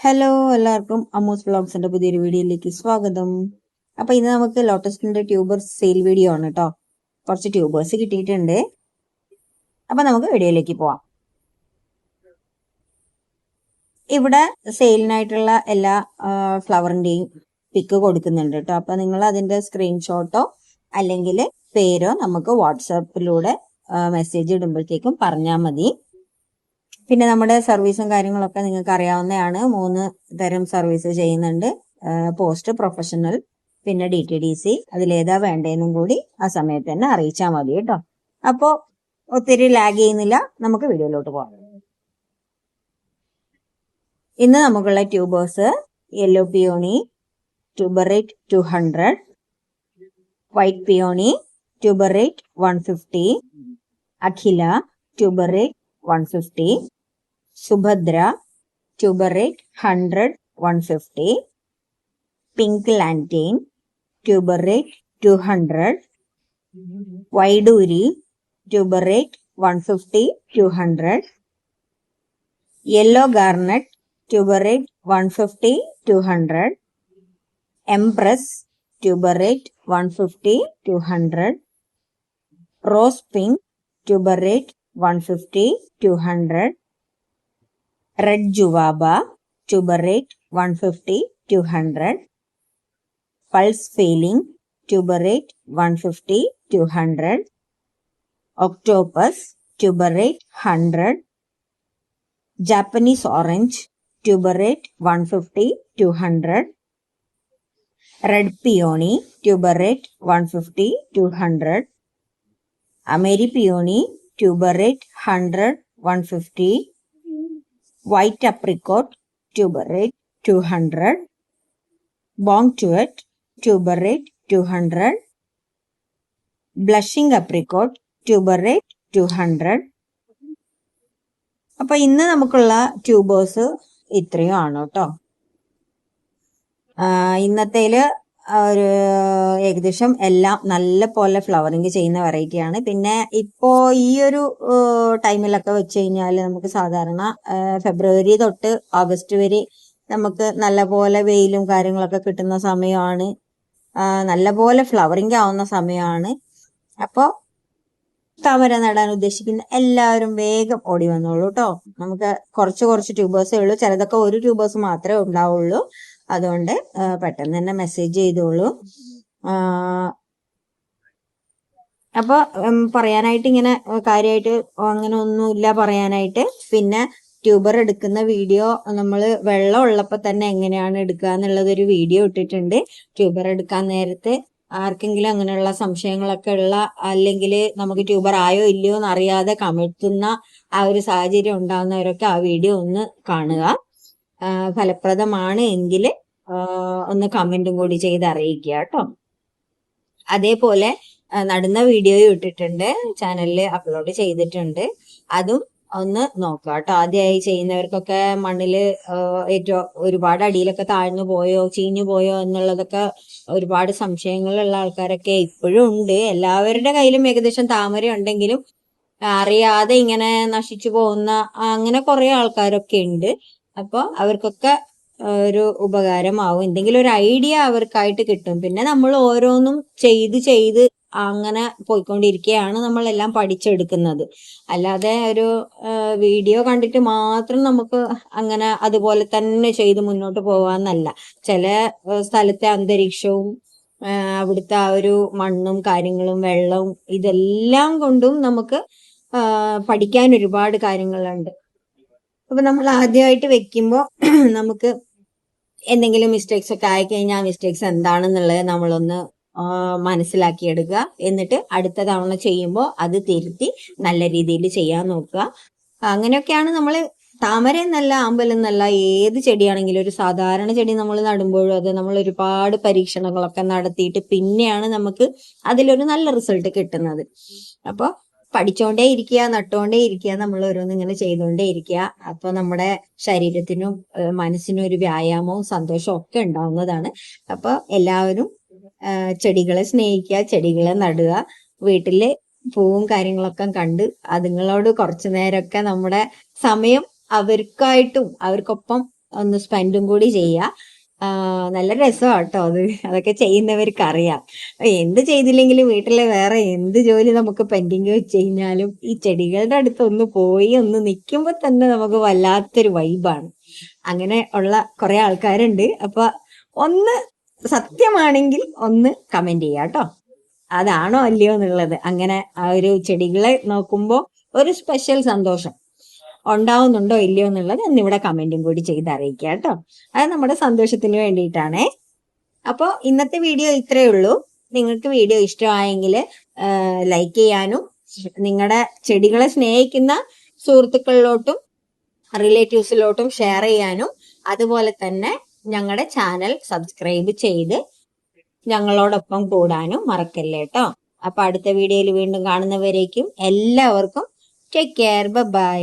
Hello, എല്ലാവർക്കും അമ്മൂസ് വ്ളോഗ്സിന്റെ പുതിയൊരു വീഡിയോയിലേക്ക് സ്വാഗതം. അപ്പൊ ഇന്ന് നമുക്ക് ലോട്ടസിന്റെ ട്യൂബേഴ്സ് സെയിൽ വീഡിയോ ആണ് കേട്ടോ. കുറച്ച് ട്യൂബേഴ്സ് കിട്ടിയിട്ടുണ്ട്. അപ്പൊ നമുക്ക് വീഡിയോയിലേക്ക് പോവാം. ഇവിടെ സെയിലിനായിട്ടുള്ള എല്ലാ ഫ്ലവറിന്റെയും പിക്ക് കൊടുക്കുന്നുണ്ട് കേട്ടോ. അപ്പൊ നിങ്ങൾ അതിന്റെ സ്ക്രീൻഷോട്ടോ അല്ലെങ്കിൽ പേരോ നമുക്ക് വാട്സാപ്പിലൂടെ മെസ്സേജ് ഇടുമ്പോഴത്തേക്കും പറഞ്ഞാൽ മതി. പിന്നെ നമ്മുടെ സർവീസും കാര്യങ്ങളൊക്കെ നിങ്ങൾക്ക് അറിയാവുന്നതാണ്. 3 തരം സർവീസ് ചെയ്യുന്നുണ്ട്. പോസ്റ്റ്, പ്രൊഫഷണൽ, പിന്നെ DTDC. അതിലേതാ വേണ്ടതെന്നും കൂടി ആ സമയത്ത് തന്നെ അറിയിച്ചാൽ മതി കേട്ടോ. അപ്പോൾ ഒത്തിരി ലാഗ് ചെയ്യുന്നില്ല, നമുക്ക് വീഡിയോയിലോട്ട് പോകാം. ഇന്ന് നമുക്കുള്ള tubers yellow peony tuber rate 200, white peony tuber rate 150, Akhila tuber rate 150, Subhadra tuber rate 100, 150, pink lantern tuber rate 200, വൈഡൂരി tuber rate 150, 200, yellow garnet tuber rate 150, 200, empress tuber rate 150, 200, rose pink tuber rate 150, 200, red ജുവാബ tuber rate 150, 200, pulse failing tuber rate 150, 200, octopus tuber rate 100, Japanese orange tuber rate 150, 200, red peony tuber rate 150, 200, അമേരി peony tuber rate 100, 150, white apricot tuber rate 200, ബോങ്റ്റുവറ്റ് tuber rate 200, blushing apricot tuber rate 200. അപ്പൊ ഇന്ന് നമുക്കുള്ള tubers ഇത്രയും ആണ് കേട്ടോ. ഇന്നത്തേല് ഒരു ഏകദേശം എല്ലാം നല്ല പോലെ ഫ്ലവറിങ് ചെയ്യുന്ന വെറൈറ്റിയാണ്. പിന്നെ ഇപ്പോ ഈ ഒരു ടൈമിലൊക്കെ വെച്ച് കഴിഞ്ഞാൽ നമുക്ക് സാധാരണ ഫെബ്രുവരി തൊട്ട് ഓഗസ്റ്റ് വരെ നമുക്ക് നല്ല പോലെ വെയിലും കാര്യങ്ങളൊക്കെ കിട്ടുന്ന സമയമാണ്. നല്ല പോലെ ഫ്ലവറിങ് ആവുന്ന സമയമാണ്. അപ്പോൾ താമര നടാൻ ഉദ്ദേശിക്കുന്ന എല്ലാവരും വേഗം ഓടി വന്നോളൂ കേട്ടോ. നമുക്ക് കുറച്ച് ട്യൂബേഴ്സേ ഉള്ളൂ. ചിലതൊക്കെ ഒരു ട്യൂബേഴ്സ് മാത്രമേ ഉണ്ടാവുള്ളൂ. അതുകൊണ്ട് പെട്ടെന്ന് തന്നെ മെസ്സേജ് ചെയ്തോളൂ. അപ്പൊ പറയാനായിട്ട് ഇങ്ങനെ കാര്യമായിട്ട് അങ്ങനെ ഒന്നുമില്ല പറയാനായിട്ട്. പിന്നെ ട്യൂബർ എടുക്കുന്ന വീഡിയോ നമ്മൾ വെള്ളം ഉള്ളപ്പോൾ തന്നെ എങ്ങനെയാണ് എടുക്കുക എന്നുള്ളതൊരു വീഡിയോ ഇട്ടിട്ടുണ്ട്. ട്യൂബർ എടുക്കാൻ നേരത്തെ ആർക്കെങ്കിലും അങ്ങനെയുള്ള സംശയങ്ങളൊക്കെ ഉള്ള, അല്ലെങ്കിൽ നമുക്ക് ട്യൂബർ ആയോ ഇല്ലയോ എന്ന് അറിയാതെ കമിഴ്ത്തുന്ന ആ ഒരു സാഹചര്യം ഉണ്ടാകുന്നവരൊക്കെ ആ വീഡിയോ ഒന്ന് കാണുക. ഫലപ്രദമാണ് എങ്കിൽ ഒന്ന് കമന്റും കൂടി ചെയ്ത് അറിയിക്കുക കേട്ടോ. അതേപോലെ നടുന്ന വീഡിയോയും ഇട്ടിട്ടുണ്ട്, ചാനലിൽ അപ്ലോഡ് ചെയ്തിട്ടുണ്ട്. അതും ഒന്ന് നോക്കുക കേട്ടോ. ആദ്യമായി ചെയ്യുന്നവർക്കൊക്കെ മണ്ണില് ഏറ്റവും ഒരുപാട് അടിയിലൊക്കെ താഴ്ന്നു പോയോ ചീഞ്ഞു പോയോ എന്നുള്ളതൊക്കെ ഒരുപാട് സംശയങ്ങളുള്ള ആൾക്കാരൊക്കെ ഇപ്പോഴും ഉണ്ട്. എല്ലാവരുടെ കയ്യിലും ഏകദേശം താമര ഉണ്ടെങ്കിലും അറിയാതെ ഇങ്ങനെ നശിച്ചു പോകുന്ന അങ്ങനെ കുറെ ആൾക്കാരൊക്കെ ഉണ്ട്. അപ്പൊ അവർക്കൊക്കെ ഒരു ഉപകാരമാവും. എന്തെങ്കിലും ഒരു ഐഡിയ അവർക്കായിട്ട് കിട്ടും. പിന്നെ നമ്മൾ ഓരോന്നും ചെയ്ത് അങ്ങനെ പോയിക്കൊണ്ടിരിക്കുകയാണ് നമ്മളെല്ലാം പഠിച്ചെടുക്കുന്നത്. അല്ലാതെ ഒരു വീഡിയോ കണ്ടിട്ട് മാത്രം നമുക്ക് അങ്ങനെ അതുപോലെ തന്നെ ചെയ്ത് മുന്നോട്ട് പോകാന്നല്ല. ചില സ്ഥലത്തെ അന്തരീക്ഷവും അവിടുത്തെ ആ ഒരു മണ്ണും കാര്യങ്ങളും വെള്ളവും ഇതെല്ലാം കൊണ്ടും നമുക്ക് പഠിക്കാൻ ഒരുപാട് കാര്യങ്ങളുണ്ട്. അപ്പൊ നമ്മൾ ആദ്യമായിട്ട് വെക്കുമ്പോൾ നമുക്ക് എന്തെങ്കിലും മിസ്റ്റേക്സ് ഒക്കെ ആയിക്കഴിഞ്ഞാൽ ആ മിസ്റ്റേക്സ് എന്താണെന്നുള്ളത് നമ്മളൊന്ന് മനസ്സിലാക്കിയെടുക്കുക. എന്നിട്ട് അടുത്ത തവണ ചെയ്യുമ്പോൾ അത് തിരുത്തി നല്ല രീതിയിൽ ചെയ്യാൻ നോക്കുക. അങ്ങനെയൊക്കെയാണ് നമ്മൾ താമര എന്നല്ല, അമ്പലം എന്നല്ല, ഏത് ചെടിയാണെങ്കിലും ഒരു സാധാരണ ചെടി നമ്മൾ നടുമ്പോഴും അത് നമ്മൾ ഒരുപാട് പരീക്ഷണങ്ങളൊക്കെ നടത്തിയിട്ട് പിന്നെയാണ് നമുക്ക് അതിലൊരു നല്ല റിസൾട്ട് കിട്ടുന്നത്. അപ്പോൾ പഠിച്ചോണ്ടേ ഇരിക്കുക, നട്ടുകൊണ്ടേ ഇരിക്കുക, നമ്മൾ ഓരോന്ന് ഇങ്ങനെ ചെയ്തുകൊണ്ടേ ഇരിക്കുക. അപ്പൊ നമ്മുടെ ശരീരത്തിനും മനസ്സിനും ഒരു വ്യായാമവും സന്തോഷവും ഒക്കെ ഉണ്ടാവുന്നതാണ്. അപ്പൊ എല്ലാവരും ചെടികളെ സ്നേഹിക്കുക, ചെടികളെ നടുക. വീട്ടില് പൂവും കാര്യങ്ങളൊക്കെ കണ്ട് അതുങ്ങളോട് കുറച്ചു നേരമൊക്കെ നമ്മുടെ സമയം അവർക്കായിട്ടും അവർക്കൊപ്പം ഒന്ന് സ്പെൻഡും കൂടി ചെയ്യുക. നല്ല രസമാണ് കേട്ടോ അതൊക്കെ ചെയ്യുന്നവർക്ക് അറിയാം. എന്ത് ചെയ്തില്ലെങ്കിലും വീട്ടിലെ വേറെ എന്ത് ജോലി നമുക്ക് പെൻഡിങ് വെച്ച് കഴിഞ്ഞാലും ഈ ചെടികളുടെ അടുത്ത് ഒന്ന് പോയി ഒന്ന് നിൽക്കുമ്പോൾ തന്നെ നമുക്ക് വല്ലാത്തൊരു വൈബാണ്. അങ്ങനെ ഉള്ള കുറെ ആൾക്കാരുണ്ട്. അപ്പൊ ഒന്ന് സത്യമാണെങ്കിൽ ഒന്ന് കമന്റ് ചെയ്യാം കേട്ടോ, അതാണോ അല്ലയോ എന്നുള്ളത്. അങ്ങനെ ആ ഒരു ചെടികളെ നോക്കുമ്പോൾ ഒരു സ്പെഷ്യൽ സന്തോഷം ഉണ്ടാവുന്നുണ്ടോ ഇല്ലയോ എന്നുള്ളത് ഒന്നിവിടെ കമന്റും കൂടി ചെയ്ത് അറിയിക്കുക കേട്ടോ. അത് നമ്മുടെ സന്തോഷത്തിന് വേണ്ടിയിട്ടാണേ. അപ്പോൾ ഇന്നത്തെ വീഡിയോ ഇത്രയേ ഉള്ളൂ. നിങ്ങൾക്ക് വീഡിയോ ഇഷ്ടമായെങ്കിൽ ലൈക്ക് ചെയ്യാനും നിങ്ങളുടെ ചെടികളെ സ്നേഹിക്കുന്ന സുഹൃത്തുക്കളിലോട്ടും റിലേറ്റീവ്സിലോട്ടും ഷെയർ ചെയ്യാനും അതുപോലെ തന്നെ ഞങ്ങളുടെ ചാനൽ സബ്സ്ക്രൈബ് ചെയ്ത് ഞങ്ങളോടൊപ്പം കൂടാനും മറക്കല്ലേ കേട്ടോ. അപ്പൊ അടുത്ത വീഡിയോയിൽ വീണ്ടും കാണുന്നവരേക്കും എല്ലാവർക്കും ടേക്ക് കെയർ, ബൈ.